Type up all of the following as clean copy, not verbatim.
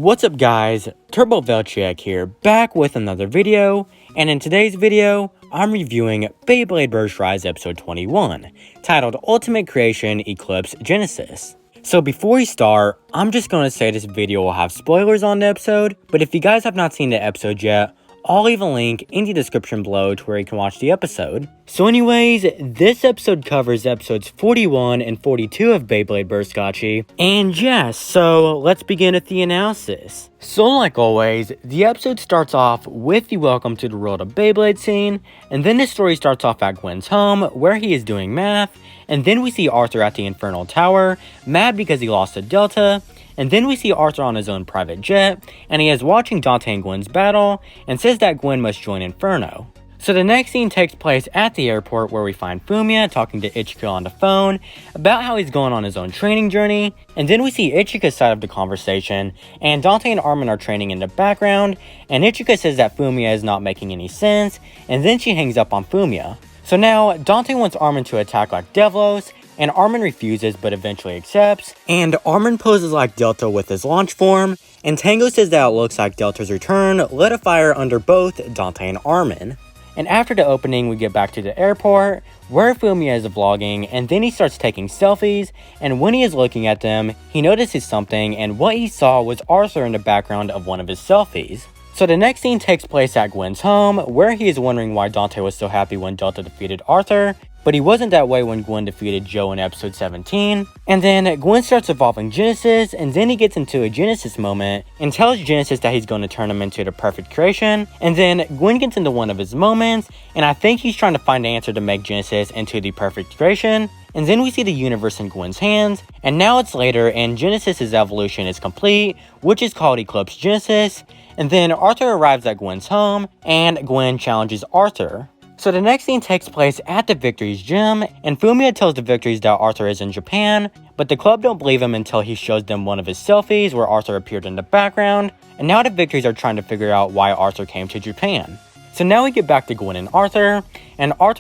What's up guys, Turbo Velchiak here, back with another video, and in today's video, I'm reviewing Beyblade Burst Rise episode 21, titled Ultimate Creation Eclipse Genesis. So before we start, I'm just gonna say this video will have spoilers on the episode, but if you guys have not seen the episode yet, I'll leave a link in the description below to where you can watch the episode. So anyways, this episode covers episodes 41 and 42 of Beyblade Burst Gotchi. And yes, so let's begin with the analysis. So like always, the episode starts off with the welcome to the world of Beyblade scene, and then the story starts off at Gwen's home, where he is doing math, and then we see Arthur at the Infernal Tower, mad because he lost to Delta, and then we see Arthur on his own private jet, and he is watching Dante and Gwen's battle, and says that Gwen must join Inferno. So the next scene takes place at the airport where we find Fumia talking to Ichika on the phone about how he's going on his own training journey, and then we see Ichika's side of the conversation, and Dante and Armin are training in the background, and Ichika says that Fumia is not making any sense, and then she hangs up on Fumia. So now, Dante wants Armin to attack like Devlos, and Armin refuses but eventually accepts, and Armin poses like Delta with his launch form, and Tango says that it looks like Delta's return lit a fire under both Dante and Armin. And after the opening, we get back to the airport, where Fumia is vlogging, and then he starts taking selfies, and when he is looking at them, he notices something, and what he saw was Arthur in the background of one of his selfies. So the next scene takes place at Gwen's home, where he is wondering why Dante was so happy when Delta defeated Arthur, but he wasn't that way when Gwen defeated Joe in episode 17. And then Gwen starts evolving Genesis, and then he gets into a Genesis moment and tells Genesis that he's going to turn him into the perfect creation. And then Gwen gets into one of his moments, and I think he's trying to find the answer to make Genesis into the perfect creation. And then we see the universe in Gwen's hands, and now it's later and Genesis's evolution is complete, which is called Eclipse Genesis. And then Arthur arrives at Gwen's home, and Gwen challenges Arthur. So the next scene takes place at the Victory's gym, and Fumia tells the Victories that Arthur is in Japan, but the club don't believe him until he shows them one of his selfies where Arthur appeared in the background, and now the Victories are trying to figure out why Arthur came to Japan. So now we get back to Gwen and Arthur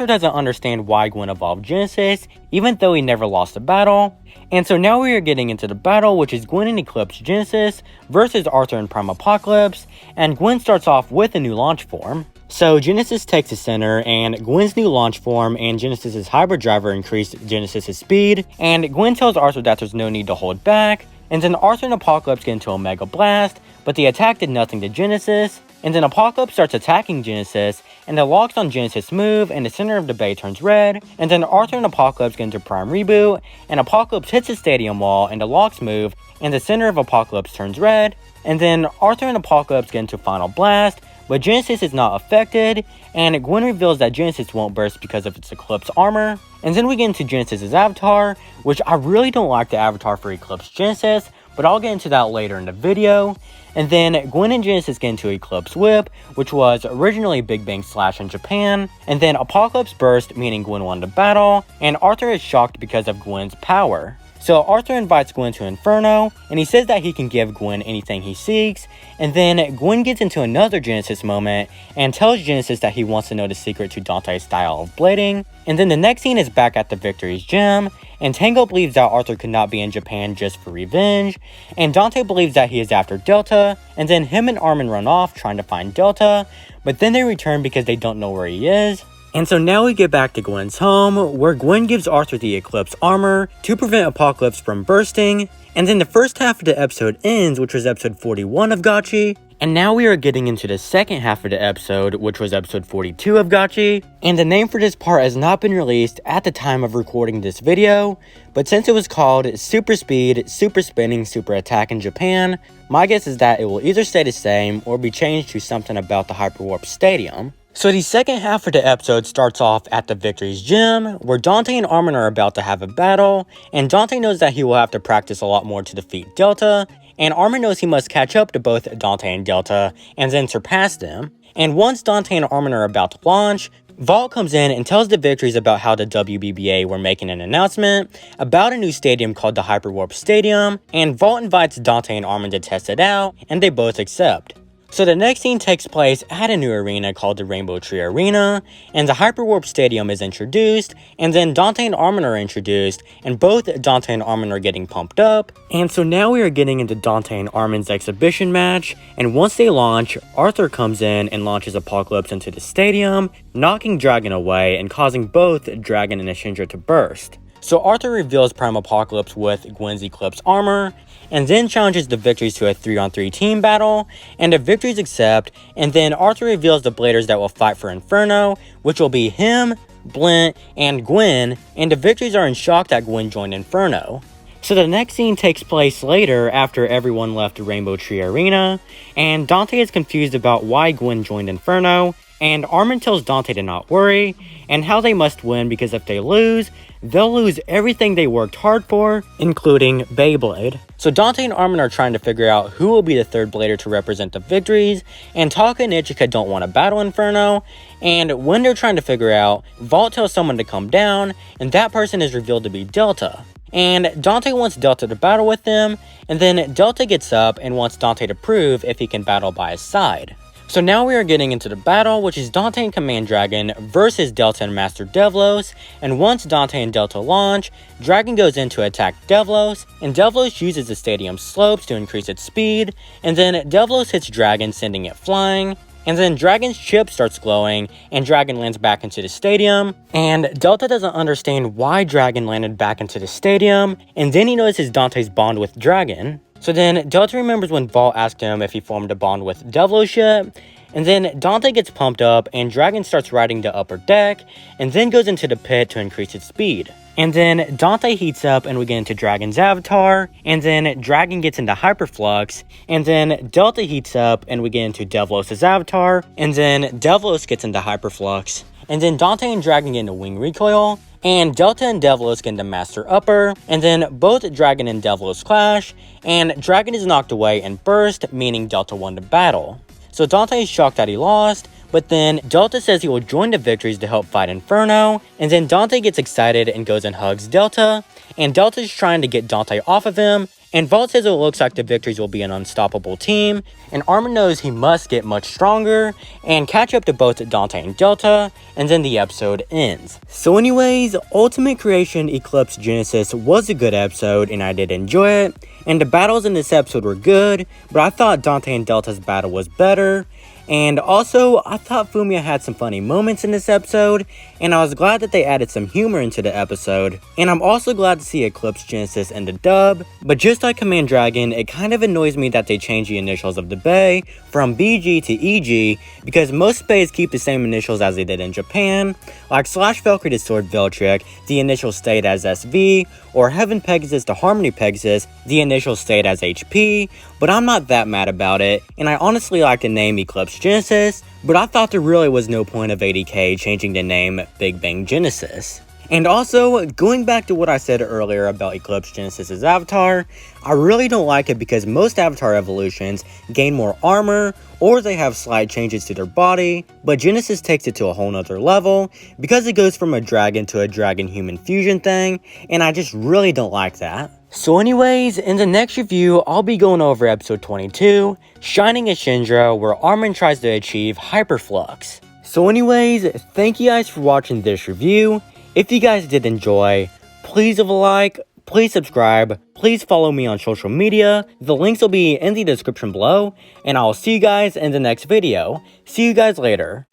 doesn't understand why Gwen evolved Genesis, even though he never lost a battle. And so now we are getting into the battle, which is Gwen and Eclipse Genesis versus Arthur and Prime Apocalypse, and Gwen starts off with a new launch form. So Genesis takes the center, and Gwen's new launch form and Genesis's hybrid driver increase Genesis's speed, and Gwen tells Arthur that there's no need to hold back, and then Arthur and Apocalypse get into a Mega Blast, but the attack did nothing to Genesis, and then Apocalypse starts attacking Genesis, and the locks on Genesis move, and the center of the bay turns red, and then Arthur and Apocalypse get into Prime Reboot, and Apocalypse hits the stadium wall, and the locks move, and the center of Apocalypse turns red, and then Arthur and Apocalypse get into Final Blast, but Genesis is not affected, and Gwen reveals that Genesis won't burst because of its Eclipse armor. And then we get into Genesis's avatar, which I really don't like the avatar for Eclipse Genesis, but I'll get into that later in the video. And then Gwen and Genesis get into Eclipse Whip, which was originally Big Bang Slash in Japan, and then Apocalypse Burst, meaning Gwen won the battle, and Arthur is shocked because of Gwen's power. So Arthur invites Gwen to Inferno, and he says that he can give Gwen anything he seeks, and then Gwen gets into another Genesis moment and tells Genesis that he wants to know the secret to Dante's style of blading. And then the next scene is back at the Victory's gym, and Tango believes that Arthur could not be in Japan just for revenge, and Dante believes that he is after Delta, and then him and Armin run off trying to find Delta, but then they return because they don't know where he is. And so now we get back to Gwen's home, where Gwen gives Arthur the Eclipse armor to prevent Apocalypse from bursting, and then the first half of the episode ends, which was episode 41 of Gotchi, and now we are getting into the second half of the episode, which was episode 42 of Gotchi, and the name for this part has not been released at the time of recording this video, but since it was called Super Speed, Super Spinning, Super Attack in Japan, my guess is that it will either stay the same or be changed to something about the Hyperwarp Stadium. So the second half of the episode starts off at the Victory's gym, where Dante and Armin are about to have a battle, and Dante knows that he will have to practice a lot more to defeat Delta, and Armin knows he must catch up to both Dante and Delta, and then surpass them. And once Dante and Armin are about to launch, Vault comes in and tells the Victories about how the WBBA were making an announcement about a new stadium called the Hyperwarp Stadium, and Vault invites Dante and Armin to test it out, and they both accept. So the next scene takes place at a new arena called the Rainbow Tree Arena, and the Hyperwarp Stadium is introduced, and then Dante and Armin are introduced, and both Dante and Armin are getting pumped up. And so now we are getting into Dante and Armin's exhibition match, and once they launch, Arthur comes in and launches Apocalypse into the stadium, knocking Dragon away and causing both Dragon and Ashindra to burst. So Arthur reveals Prime Apocalypse with Gwen's Eclipse armor, and then challenges the Victories to a 3-on-3 team battle, and the Victories accept, and then Arthur reveals the Bladers that will fight for Inferno, which will be him, Blint, and Gwen, and the Victories are in shock that Gwen joined Inferno. So the next scene takes place later after everyone left the Rainbow Tree Arena, and Dante is confused about why Gwen joined Inferno, and Armin tells Dante to not worry, and how they must win because if they lose, they'll lose everything they worked hard for, including Beyblade. So Dante and Armin are trying to figure out who will be the third Blader to represent the Victories, and Taka and Ichika don't want to battle Inferno, and when they're trying to figure out, Vault tells someone to come down, and that person is revealed to be Delta. And Dante wants Delta to battle with them, and then Delta gets up and wants Dante to prove if he can battle by his side. So now we are getting into the battle, which is Dante and Command Dragon versus Delta and Master Devlos, and once Dante and Delta launch, Dragon goes in to attack Devlos, and Devlos uses the stadium's slopes to increase its speed, and then Devlos hits Dragon, sending it flying, and then Dragon's chip starts glowing, and Dragon lands back into the stadium, and Delta doesn't understand why Dragon landed back into the stadium, and then he notices Dante's bond with Dragon. So then Delta remembers when Vault asked him if he formed a bond with Devlos yet, and then Dante gets pumped up and Dragon starts riding the upper deck, and then goes into the pit to increase its speed. And then Dante heats up and we get into Dragon's avatar, and then Dragon gets into Hyperflux, and then Delta heats up and we get into Devlos' avatar, and then Devlos gets into Hyperflux, and then Dante and Dragon get into Wing Recoil, and Delta and Devlos get into Master Upper, and then both Dragon and Devlos clash, and Dragon is knocked away and burst, meaning Delta won the battle. So Dante is shocked that he lost, but then Delta says he will join the Victories to help fight Inferno, and then Dante gets excited and goes and hugs Delta, and Delta is trying to get Dante off of him, and Vault says it looks like the Victories will be an unstoppable team, and Armin knows he must get much stronger and catch up to both Dante and Delta, and then the episode ends. So anyways, Ultimate Creation Eclipse Genesis was a good episode and I did enjoy it, and the battles in this episode were good, but I thought Dante and Delta's battle was better. And also, I thought Fumiya had some funny moments in this episode, and I was glad that they added some humor into the episode. And I'm also glad to see Eclipse Genesis in the dub, but just like Command Dragon, it kind of annoys me that they changed the initials of the Bay from BG to EG, because most Bays keep the same initials as they did in Japan. Like Slash Valkyrie to Sword Veltric, the initials stayed as SV, or Heaven Pegasus to Harmony Pegasus, the initials stayed as HP, but I'm not that mad about it, and I honestly like the name Eclipse Genesis, but I thought there really was no point of 80K changing the name Big Bang Genesis. And also, going back to what I said earlier about Eclipse Genesis' avatar, I really don't like it because most avatar evolutions gain more armor, or they have slight changes to their body, but Genesis takes it to a whole nother level, because it goes from a dragon to a dragon-human fusion thing, and I just really don't like that. So anyways, in the next review, I'll be going over episode 22, Shining Ashindra, where Armin tries to achieve Hyperflux. So anyways, thank you guys for watching this review. If you guys did enjoy, please leave a like, please subscribe, please follow me on social media. The links will be in the description below, and I'll see you guys in the next video. See you guys later.